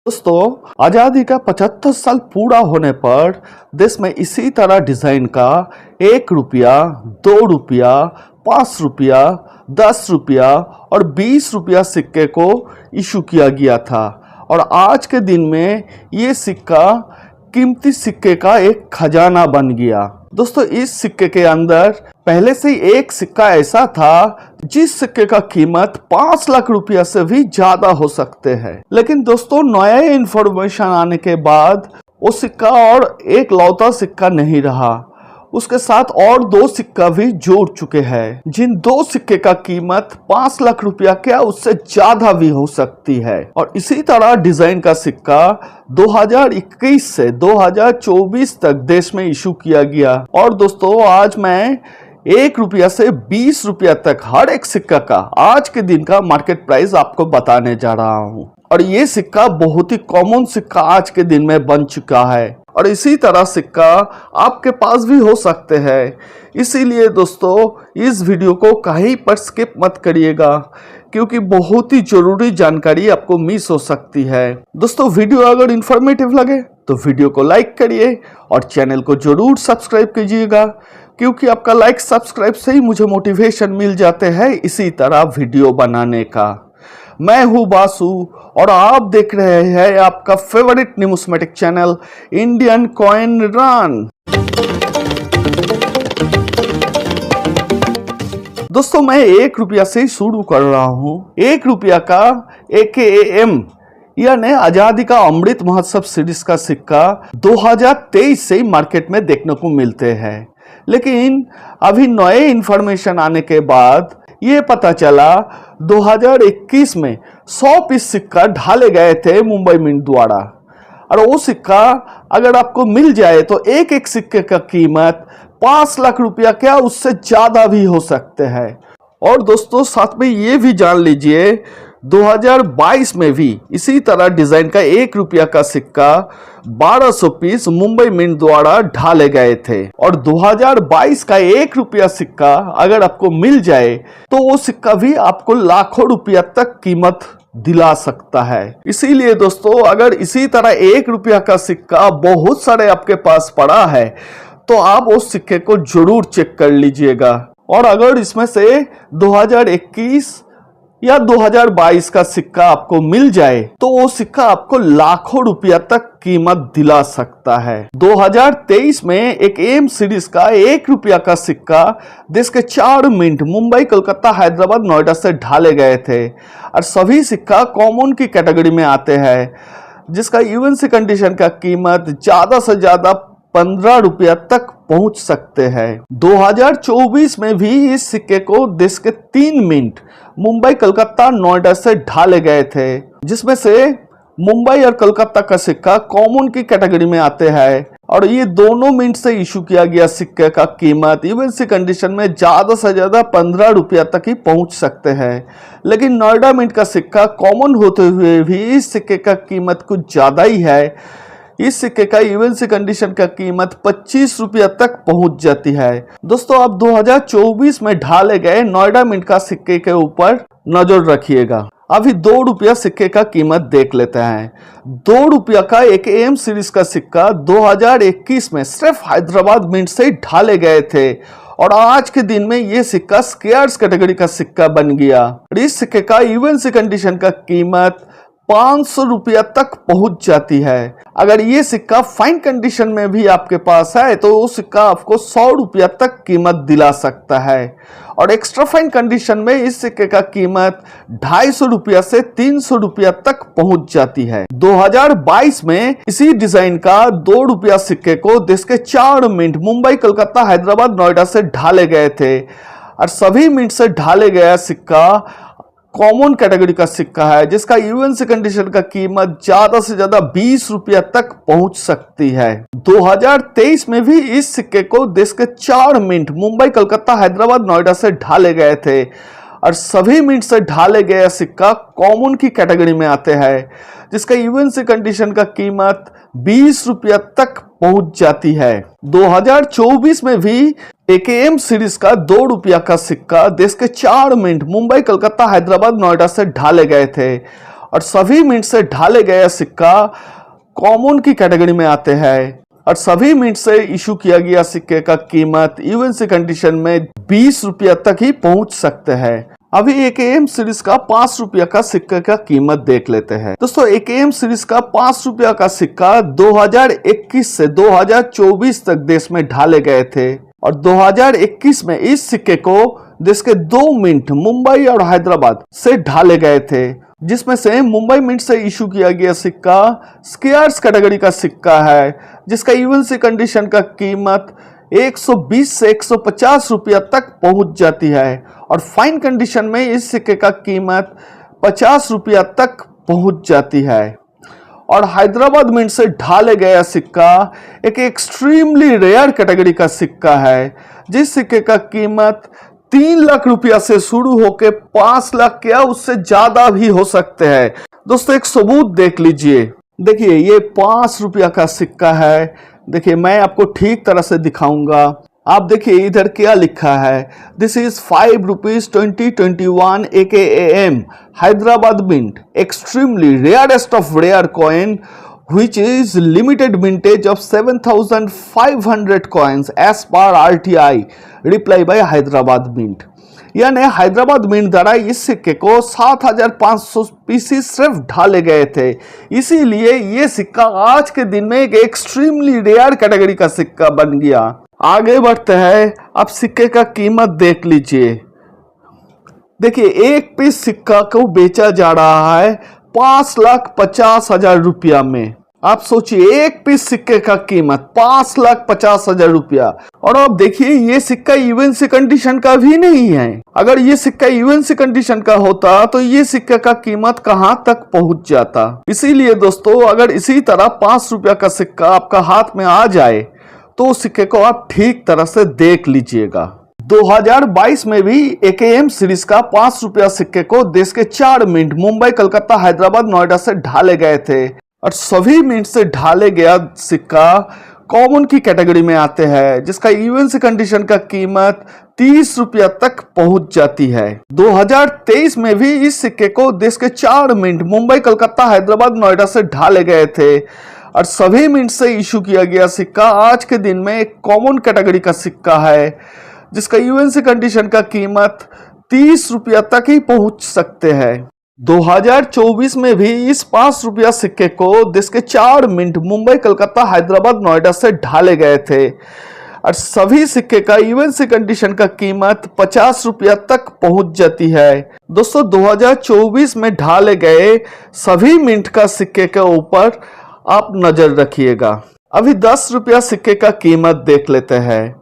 दोस्तों, आजादी का 75 साल पूरा होने पर देश में इसी तरह डिजाइन का 1 रुपया, 2 रुपया, 5 रुपया, 10 रुपया और 20 रुपया सिक्के को इशू किया गया था। और आज के दिन में ये सिक्का कीमती सिक्के का एक खजाना बन गया। दोस्तों, इस सिक्के के अंदर पहले से ही एक सिक्का ऐसा था जिस सिक्के का कीमत 5 लाख रुपया से भी ज्यादा हो सकते हैं। लेकिन दोस्तों, नया इंफॉर्मेशन आने के बाद वो सिक्का और एक लौता सिक्का नहीं रहा, उसके साथ और 2 सिक्का भी जोड़ चुके हैं, जिन 2 सिक्के का कीमत 5 लाख रुपया क्या उससे ज्यादा भी हो सकती है। और इसी तरह डिजाइन का सिक्का 2021 से 2024 तक देश में इशू किया गया। और दोस्तों, आज मैं 1 रुपया से 20 रुपया तक हर एक सिक्का का आज के दिन का मार्केट प्राइस आपको बताने जा रहा हूं। और ये सिक्का बहुत ही कॉमन सिक्का आज के दिन में बन चुका है और इसी तरह सिक्का आपके पास भी हो सकते हैं। इसीलिए दोस्तों, इस वीडियो को कहीं पर स्किप मत करिएगा, क्योंकि बहुत ही जरूरी जानकारी आपको मिस हो सकती है। दोस्तों, वीडियो अगर इंफॉर्मेटिव लगे तो वीडियो को लाइक करिए और चैनल को जरूर सब्सक्राइब कीजिएगा, क्योंकि आपका लाइक सब्सक्राइब से ही मुझे मोटिवेशन मिल जाते हैं इसी तरह वीडियो बनाने का। मैं हूं बासु और आप देख रहे हैं आपका favourite pneumatic channel Indian coin run. दोस्तों, मैं 1 रुपया से शुरू कर रहा हूं। 1 रुपया का AKAM यानी आजादी का अमृत महोत्सव सीरीज का सिक्का 2023 से मार्केट में देखने को मिलते हैं। लेकिन अभी नए इंफॉर्मेशन आने के बाद ये पता चला 2021 में 100 पीस सिक्का ढाले गए थे मुंबई मिंट द्वारा। और वो सिक्का अगर आपको मिल जाए तो एक एक सिक्के का कीमत 5 लाख रुपया क्या उससे ज्यादा भी हो सकते हैं। और दोस्तों, साथ में ये भी जान लीजिए 2022 में भी इसी तरह डिजाइन का 1 रुपया का सिक्का 1200 पीस मुंबई मिंट द्वारा ढाले गए थे। और 2022 का 1 रुपया सिक्का अगर आपको मिल जाए तो वो सिक्का भी आपको लाखों रुपया तक कीमत दिला सकता है। इसीलिए दोस्तों, अगर इसी तरह 1 रुपया का सिक्का बहुत सारे आपके पास पड़ा है तो आप उस सिक्के को जरूर चेक कर लीजिएगा। और अगर इसमें से 2021 या 2022 का सिक्का आपको मिल जाए तो वो सिक्का आपको लाखों रुपया तक कीमत दिला सकता है। 2023 में एक AM सीरीज का 1 रुपया का सिक्का देश के 4 मिंट मुंबई, कोलकाता, हैदराबाद, नोएडा से ढाले गए थे। और सभी सिक्का कॉमन की कैटेगरी में आते हैं, जिसका यूएनसी कंडीशन का कीमत ज्यादा से ज्यादा 15 रुपया तक पहुंच सकते हैं। 2024 में भी इस सिक्के को देश के 3 मिंट मुंबई, कोलकाता, नोएडा से ढाले गए थे, जिसमें से मुंबई और कोलकाता का सिक्का कॉमन की कैटेगरी में आते हैं। और ये दोनों मिंट से इशू किया गया सिक्के का कीमत यूएनसी कंडीशन में ज्यादा से ज्यादा 15 रुपया तक ही पहुंच सकते हैं। लेकिन नोएडा मिंट का सिक्का कॉमन होते हुए भी इस सिक्के का कीमत कुछ ज्यादा ही है। इस सिक्के का यूएनसी कंडीशन का कीमत 25 रुपया तक पहुंच जाती है। दोस्तों, आप 2024 में ढाले गए नोएडा मिंट का सिक्के के ऊपर नजर रखिएगा। अभी 2 रुपया सिक्के का कीमत देख लेते हैं। 2 रुपया का एक AM सीरीज का सिक्का 2021 में सिर्फ हैदराबाद मिंट से ढाले गए थे और आज के दिन में ये सिक्का स्केयर्स कैटेगरी का सिक्का बन गया। इस सिक्के का यूएनसी कंडीशन का कीमत 500 रुपया तक पहुंच जाती है। अगर ये सिक्का फाइन कंडीशन में भी आपके पास है तो वो सिक्का आपको 100 रुपया तक कीमत दिला सकता है। और एक्स्ट्रा फाइन कंडीशन में इस सिक्के का कीमत 250 रुपया से 300 रुपया तक पहुंच जाती है। 2022 में इसी डिजाइन का 2 रुपया सिक्के को देश के 4 मिंट मुंबई, कोलकाता, हैदराबाद, नोएडा से ढाले गए थे। और सभी मिंट से ढाले गया सिक्का कॉमन कैटेगरी का सिक्का है, जिसका यूएनसी कंडीशन का कीमत ज्यादा से ज्यादा 20 रुपया तक पहुंच सकती है। 2023 में भी इस सिक्के को देश के 4 मिंट मुंबई, कोलकाता, हैदराबाद, नोएडा से ढाले गए थे। और सभी मिंट से ढाले गया सिक्का कॉमन की कैटेगरी में आते हैं, जिसका यूएनसी कंडीशन का कीमत 20 रुपया तक पहुंच जाती है। 2024 में भी AKM सीरीज का 2 रुपया का सिक्का देश के 4 मिंट मुंबई, कोलकाता, हैदराबाद, नोएडा से ढाले गए थे और सभी मिंट से ढाले गए सिक्का कॉमन की कैटेगरी में आते हैं और सभी मिंट से इशू किया गया सिक्के का कीमत इवन सी कंडीशन में 20 रुपया तक ही पहुंच सकते हैं। अभी AKM सीरीज का 5 रुपया का सिक्के का कीमत देख लेते हैं। दोस्तों AKM सीरीज का 5 रुपया का सिक्का 2021 से 2024 तक देश में ढाले गए थे और 2021 में इस सिक्के को देश के 2 मिंट मुंबई और हैदराबाद से ढाले गए थे, जिसमें से मुंबई मिंट से इशू किया गया सिक्का स्केयर्स कैटेगरी का सिक्का है, जिसका इवन सी कंडीशन का कीमत 120 से 150 रुपया तक पहुंच जाती है और फाइन कंडीशन में इस सिक्के का कीमत 50 रुपया तक पहुंच जाती है। और हैदराबाद मिंट से ढाले गया सिक्का एक एक्सट्रीमली रेयर कैटेगरी का सिक्का है, जिस सिक्के का कीमत 3 लाख रुपया से शुरू होके 5 लाख या उससे ज्यादा भी हो सकते हैं। दोस्तों एक सबूत देख लीजिए। देखिए ये 5 रुपया का सिक्का है। देखिए मैं आपको ठीक तरह से दिखाऊंगा। आप देखिए इधर क्या लिखा है, this is 5 rupees 2021 AKAM Hyderabad mint extremely rarest of rare coin which is limited mintage of 7,500 coins as per RTI reply by Hyderabad mint. यानी हैदराबाद मिंट द्वारा इस सिक्के को 7,500 पीसीस सिर्फ ढाले गए थे, इसीलिए ये सिक्का आज के दिन में एक एक्सट्रीमली रेयर कैटेगरी का सिक्का बन गया। आगे बढ़ते हैं, आप सिक्के का कीमत देख लीजिए। देखिए एक पीस सिक्का को बेचा जा रहा है 5,50,000 रुपया में। आप सोचिए एक पीस सिक्के का कीमत 5,50,000 रुपया। और अब देखिए ये सिक्का इवन सी कंडीशन का भी नहीं है। अगर ये सिक्का इवन सी कंडीशन का होता तो ये सिक्के का कीमत कहां तक पहुंच जाता। इसीलिए दोस्तों अगर इसी तरह 5 रुपया का सिक्का आपका हाथ में आ जाए तो उस सिक्के को आप ठीक तरह से देख लीजिएगा। 2022 में भी AKM सीरीज का 5 रुपया सिक्के को देश के 4 मिंट मुंबई, कलकत्ता, हैदराबाद, नोएडा से ढाले गए थे और सभी मिंट से ढाले गया सिक्का कॉमन की कैटेगरी में आते हैं, जिसका इवन सी कंडीशन का कीमत 30 रुपया तक पहुंच जाती है। 2023 में भी इस सिक्के को देश के 4 मिंट मुंबई, कलकत्ता, हैदराबाद, नोएडा से ढाले गए थे और सभी मिंट से इशू किया गया सिक्का आज के दिन में एक कॉमन कैटेगरी का सिक्का है, जिसका यूएन सी कंडीशन का कीमत 30 रुपया तक ही पहुंच सकते हैं। 2024 में भी इस 5 रुपया सिक्के को देश के 4 मिंट मुंबई, कलकत्ता, हैदराबाद, नोएडा से ढाले गए थे और सभी सिक्के का यूएन सी कंडीशन का कीमत 50 रुपया तक पहुंच जाती है। दोस्तों 2024 में ढाले गए सभी मिंट का सिक्के के ऊपर आप नजर रखिएगा। अभी 10 रुपया सिक्के का कीमत देख लेते हैं।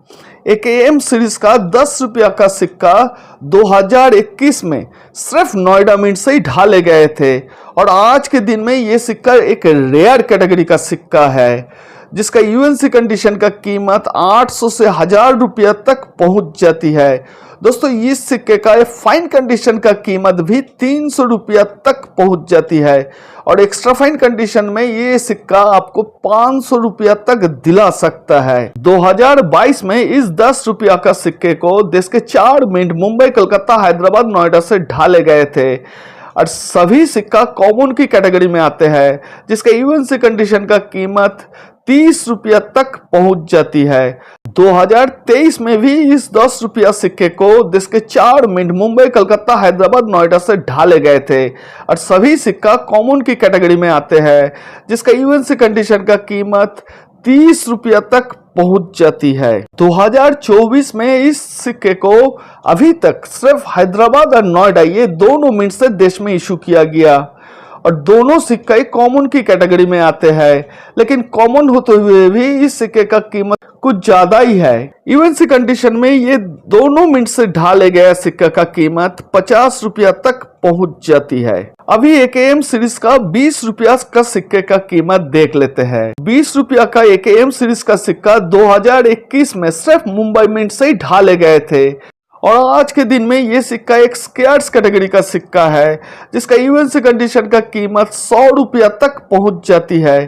AKM सीरीज का 10 रुपया का सिक्का 2021 में सिर्फ नोएडा मिंट से ही ढाले गए थे और आज के दिन में ये सिक्का एक रेयर कैटेगरी का सिक्का है, जिसका यूएनसी कंडीशन का कीमत 800 से 1000 रुपया तक पहुंच जाती है। दोस्तों इस सिक्के का फाइन कंडीशन का कीमत भी 300 रुपया तक पहुंच जाती है और एक्स्ट्रा फाइन कंडीशन में ये सिक्का आपको 500 रुपया तक दिला सकता है। 2022 में इस 10 रुपया का सिक्के को देश के 4 मिंट मुंबई, कलकत्ता, हैदराबाद, नोएडा से ढाले गए थे और सभी सिक्का कॉमन की कैटेगरी में आते हैं, जिसका यूएनसी कंडीशन का कीमत 30 रुपया तक पहुंच जाती है। 2023 में भी इस 10 रुपया सिक्के को देश के 4 मिंट मुंबई, कलकत्ता, हैदराबाद, नोएडा से ढाले गए थे और सभी सिक्का कॉमन की कैटेगरी में आते हैं, जिसका यूएनसी कंडीशन का कीमत 30 रुपया तक पहुंच जाती है। 2024 में इस सिक्के को अभी तक सिर्फ हैदराबाद और नोएडा ये दोनों मिंट से देश में इशू किया गया और दोनों सिक्के कॉमन की कैटेगरी में आते हैं, लेकिन कॉमन होते हुए भी इस सिक्के का कीमत कुछ ज्यादा ही है। यूएनसी कंडीशन में ये दोनों मिंट से ढाले गए सिक्के का कीमत 50 रुपया तक पहुंच जाती है। अभी AKM सीरीज का 20 रुपया का सिक्के का कीमत देख लेते हैं। 20 रुपया का AKM सीरीज का सिक्का 2021 में सिर्फ मुंबई मिंट से ही ढाले गए थे और आज के दिन में ये सिक्का एक स्केयर्स कैटेगरी का सिक्का है, जिसका यूएनसी कंडीशन का कीमत 100 रुपया तक पहुंच जाती है।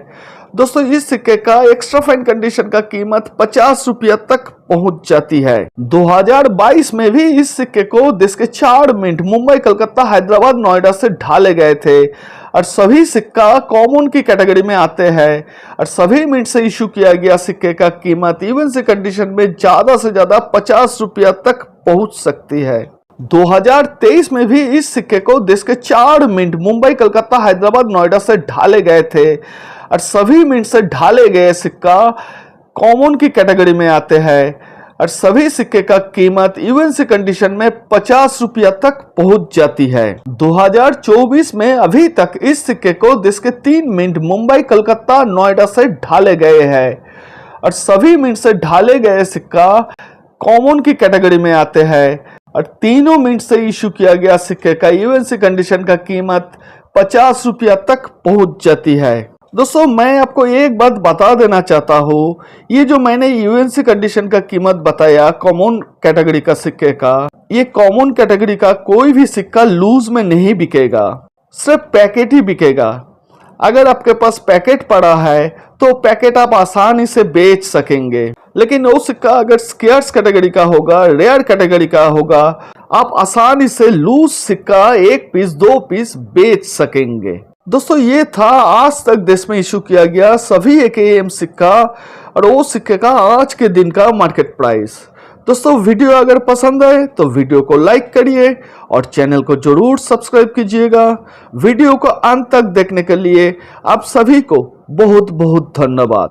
दोस्तों इस सिक्के का एक्स्ट्रा फाइन कंडीशन का कीमत 50 रुपया तक पहुंच जाती है। 2022 में भी इस सिक्के को देश के 4 मिंट मुंबई, कलकत्ता, हैदराबाद, नोएडा से ढाले गए थे और सभी सिक्का कॉमन की कैटेगरी में आते हैं और सभी मिंट से इशू किया गया सिक्के का कीमत इवन से कंडीशन में ज्यादा से ज्यादा 50 रुपया तक पहुंच सकती है। 2023 में भी इस सिक्के को देश के 4 मिंट मुंबई, कलकत्ता, हैदराबाद, नोएडा से ढाले गए थे और सभी मिंट से ढाले गए सिक्का कॉमन की कैटेगरी में आते हैं और सभी सिक्के का कीमत इवन से कंडीशन में 50 रुपया तक पहुंच जाती है। 2024 में अभी तक इस सिक्के को देश के 3 मिंट मुंबई, कलकत्ता, नोएडा से ढाले गए हैं और सभी मिंट से ढाले गए सिक्का कॉमन की कैटेगरी में आते हैं और तीनों मिनट से इशू किया गया सिक्के का इवन सी कंडीशन का कीमत 50 रुपया तक पहुंच जाती है। दोस्तों मैं आपको एक बात बता देना चाहता हूँ, ये जो मैंने यूएनसी कंडीशन का कीमत बताया कॉमन कैटेगरी का सिक्के का, ये कॉमन कैटेगरी का कोई भी सिक्का लूज में नहीं बिकेगा, सिर्फ पैकेट ही बिकेगा। अगर आपके पास पैकेट पड़ा है तो पैकेट आप आसानी से बेच सकेंगे, लेकिन वो सिक्का अगर स्केर्स कैटेगरी का होगा, रेयर कैटेगरी का होगा, आप आसानी से लूज सिक्का 1 पीस 2 पीस बेच सकेंगे। दोस्तों ये था आज तक देश में इशू किया गया सभी AKM सिक्का और वो सिक्के का आज के दिन का मार्केट प्राइस। दोस्तों वीडियो अगर पसंद आए तो वीडियो को लाइक करिए और चैनल को जरूर सब्सक्राइब कीजिएगा। वीडियो को अंत तक देखने के लिए आप सभी को बहुत बहुत धन्यवाद।